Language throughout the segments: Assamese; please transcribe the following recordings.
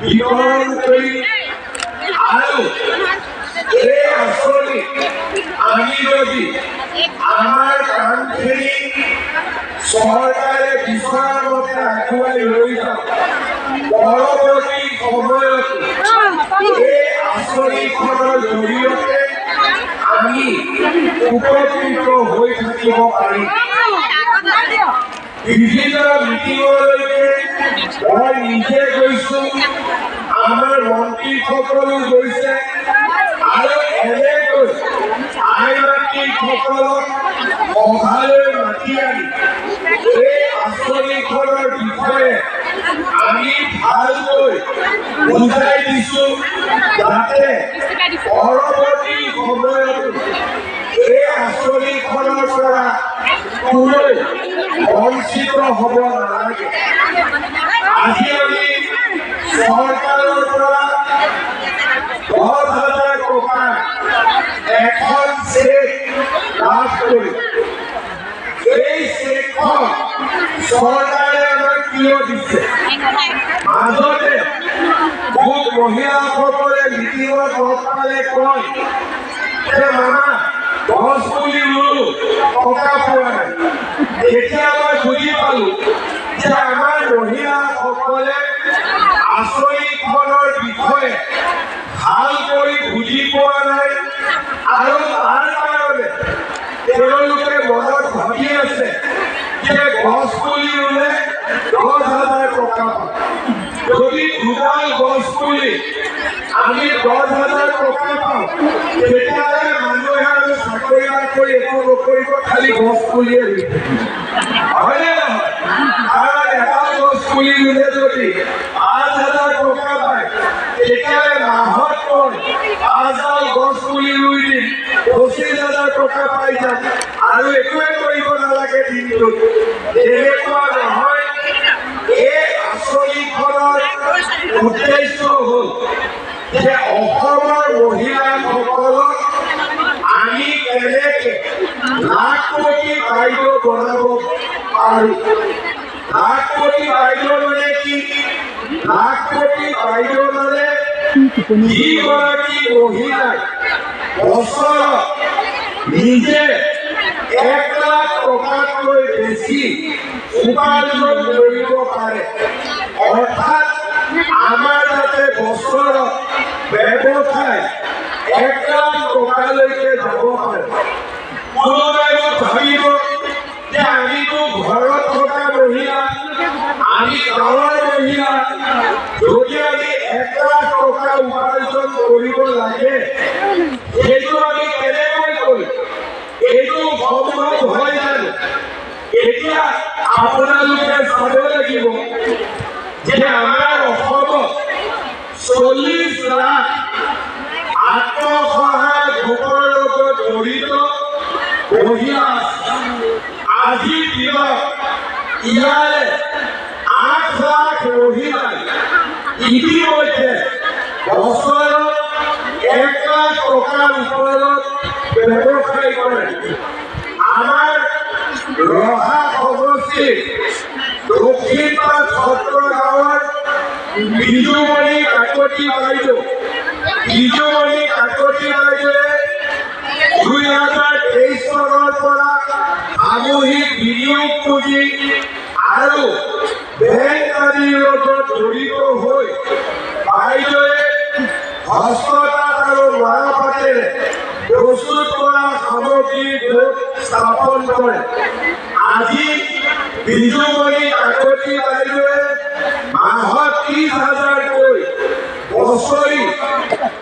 বিতৰণ কৰি আৰু এই আঁচনি আমি যদি আমাৰ কামখিনি চৰকাৰে বিচৰা মতে আগুৱাই লৈ যাওঁ, পৰৱৰ্তী সময়ত এই আঁচনিখনৰ জৰিয়তে আমি উপকৃত হৈ থাকিব পাৰিম। বিভিন্ন মিটিঙলৈকে মই নিজে গৈছো, আমাৰ মন্ত্ৰীসকলো গৈছে আৰু এনেকৈ আই মাতৃসকলক সভালৈ মাতি আনি এই আঁচনিখনৰ বিষয়ে আমি ভালকৈ বুজাই দিছো, যাতে পৰৱৰ্তী সময়ত এই আঁচনিখনৰ পৰা কোনো বঞ্চিত হ'ব নালাগে। আজি আমি চৰকাৰৰ পৰা 10,000 টকা এখন চেক লাভ কৰি এই চেকখন চৰকাৰে আমাক কিয় দিছে? মাজতে মোক মহিলাসকলে মিটিঙত লগ পালে কয় যে মামা গছ পুলি ৰুলো, টকা পোৱা নাই। এতিয়া মই বুজি পালো যে আমাৰ মহিলাসকলে আঁচনিখনৰ বিষয়ে ভালকৈ বুজি পোৱা নাই আৰু তাৰ কাৰণে তেওঁলোকে মনত ভাবি আছে যে গছ পুলি ৰুলে 10,000 টকা পাম। যদি দুডাল গছ পুলি আমি 10,000 টকা পাওঁ, তেতিয়াহ'লে মানুহে আৰু চাকৰি বাকৰি একো নকৰিব, খালি গছ পুলিয়ে ৰুই থাকিব, হয়নে নহয়? কাৰণ এডাল গছ পুলি ৰুলে যদি 5,000 টকা পায়, তেতিয়াহ'লে মাহত মই 5ডাল গছ পুলি ৰুই দিম, 25,000 টকা পাই যাম আৰু একোৱে কৰিব নালাগে দিনটোত। তেনেকুৱা নহয়। এই আঁচনিখনৰ উদ্দেশ্য হ'ল যে অসমৰ মহিলাসকলক আমি কেনেকে লাখপতি বাইদেউ বনাব পাৰোঁ। লাখপতি বাইদেউ মানে কি? লাখপতি বাইদেউ মানে যিগৰাকী মহিলাই বছৰত নিজে 1 লাখ টকাতকৈ বেছি উপাৰ্জন কৰিব পাৰে। অৰ্থাৎ আমাৰ যাতে বছৰত ব্যৱসায় 1 লাখ টকালৈকে যাব পাৰে। কোনোবাই ভাবিব যে আমিতো ঘৰত থকা মহিলা, আমি গাঁৱৰ মহিলা, যদি আমি 1 লাখ টকা উপাৰ্জন কৰিব লাগে, সেইটো আমি কেনেকৈ কৰিম? এইটো সম্ভৱ হয় জানো? এতিয়া আপোনালোকে চাব লাগিব যে আমাৰ অসমত 40 লাখ আত্মসহায়ক গোটৰ লগত জড়িত মহিলা আছে। আজিৰ দিনত ইয়াৰে 8 লাখ মহিলাই ইতিমধ্যে বছৰত 1 লাখ টকাৰ ওপৰত ব্যৱসায় কৰে। আমাৰ ৰহা সমষ্টিৰ দক্ষিণপাট সত্ৰ গাঁৱৰ বিজুমণি কাকতি বাইদেৱে 2023 চনৰ পৰা সামূহিক বিনিয়োগ পুঁজি আৰু বেংক আদিৰ লগত জড়িত হৈ বাইদেৱে হস্ততাঁত আৰু মৰাপাটেৰে প্ৰস্তুত কৰা সামগ্ৰীৰ গোট স্থাপন কৰে। আজি বিজুমণি কাকতি বাইদেৱে মাহত 30,000কৈ, বছৰি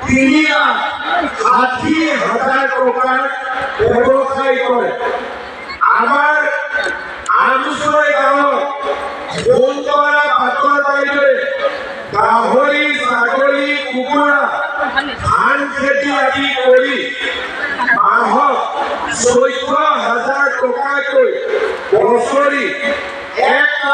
3,60,000 টকাৰ ব্যৱসায় কৰে। আমাৰ আমচৈ গাঁৱত বনতৰা পাটৰ বাইদেৱে গাহৰি, ছাগলী, কুকুৰা, ধান খেতি আদি কৰি মাহত 14,000 টকাকৈ, বছৰি